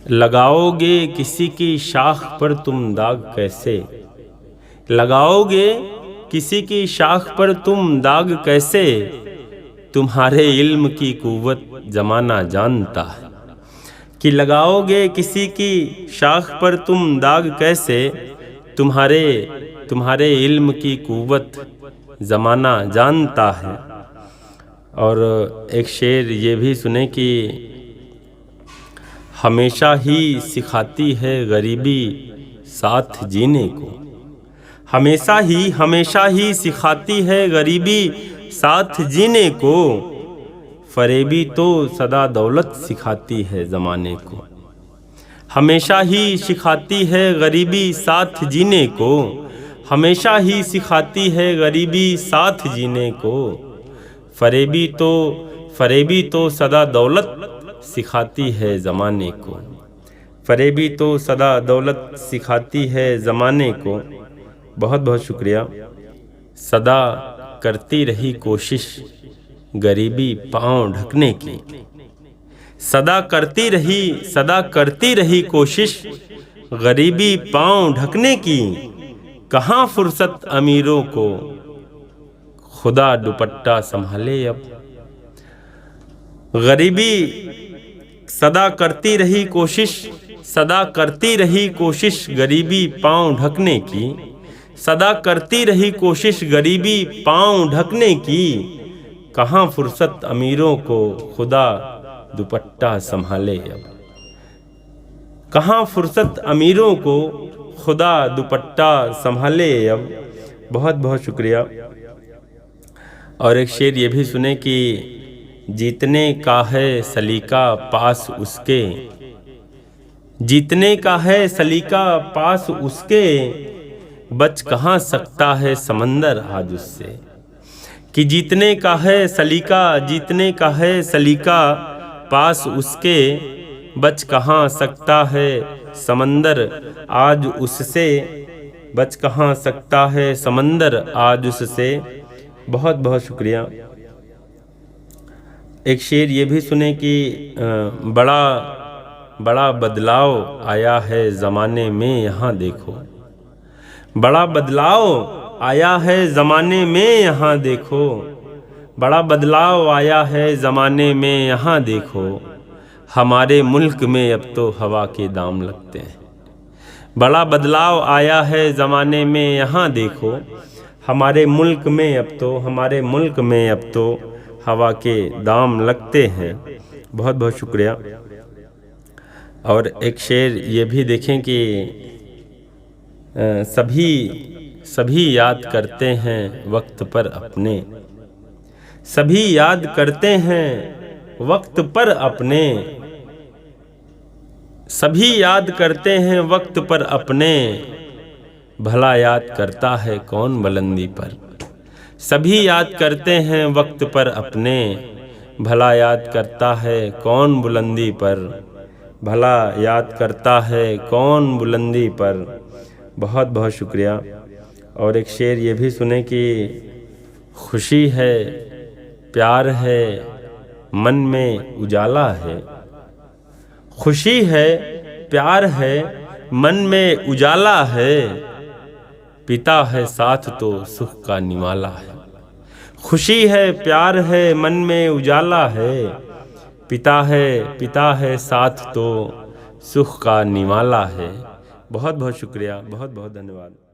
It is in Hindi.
लगाओगे किसी की शाख पर तुम दाग कैसे, लगाओगे किसी की शाख पर तुम दाग कैसे, तुम्हारे इल्म की कुव्वत जमाना जानता है। कि लगाओगे किसी की शाख पर तुम दाग कैसे, तुम्हारे इल्म की कुव्वत जमाना जानता है। और एक शेर ये भी सुने कि हमेशा ही सिखाती है गरीबी साथ जीने को, हमेशा ही सिखाती है गरीबी साथ जीने को, फरेबी तो सदा दौलत सिखाती है ज़माने को। हमेशा ही सिखाती है गरीबी साथ जीने को, हमेशा ही सिखाती है गरीबी साथ जीने को, फरेबी तो सदा दौलत सिखाती है ज़माने को, फरेबी तो सदा दौलत सिखाती है ज़माने को। बहुत बहुत शुक्रिया। सदा करती रही कोशिश गरीबी पाँव ढकने की, सदा करती रही कोशिश गरीबी पाँव ढकने की, कहाँ फुर्सत अमीरों को खुदा दुपट्टा संभाले अब। गरीबी सदा करती रही कोशिश गरीबी पाँव ढकने की, सदा करती रही कोशिश गरीबी पाँव ढकने की, कहाँ फुर्सत अमीरों को खुदा दुपट्टा संभाले अब। कहाँ फुर्सत अमीरों को खुदा दुपट्टा संभाले अब। बहुत बहुत शुक्रिया। और एक शेर ये भी सुने कि जीतने का है सलीका पास उसके, जीतने का है सलीका पास उसके, बच कहाँ सकता है समंदर आज उससे। कि जीतने का है सलीका पास उसके, बच कहाँ सकता है समंदर आज उससे, बच कहाँ सकता है समंदर आज उससे। बहुत बहुत शुक्रिया। एक शेर ये भी सुने कि बड़ा बदलाव आया है ज़माने में यहाँ देखो, बड़ा बदलाव आया है ज़माने में यहाँ देखो, बड़ा बदलाव आया है ज़माने में यहाँ देखो, हमारे मुल्क में अब तो हवा के दाम लगते हैं। बड़ा बदलाव आया है ज़माने में यहाँ देखो, हमारे मुल्क में अब तो हवा के दाम लगते हैं। बहुत बहुत शुक्रिया। और एक शेर ये भी देखें कि सभी याद करते हैं वक्त पर अपने, सभी याद करते हैं वक्त पर अपने, सभी याद करते हैं वक्त पर अपने, भला याद करता है कौन बुलंदी पर। सभी याद करते हैं वक्त पर अपने, भला याद करता है कौन बुलंदी पर, भला याद करता है कौन बुलंदी पर। बहुत बहुत शुक्रिया। और एक शेर ये भी सुने कि खुशी है प्यार है मन में उजाला है, खुशी है प्यार है मन में उजाला है, पिता है साथ तो सुख का निवाला है। खुशी है प्यार है मन में उजाला है, पिता है साथ तो सुख का निवाला है। बहुत बहुत शुक्रिया। बहुत बहुत धन्यवाद।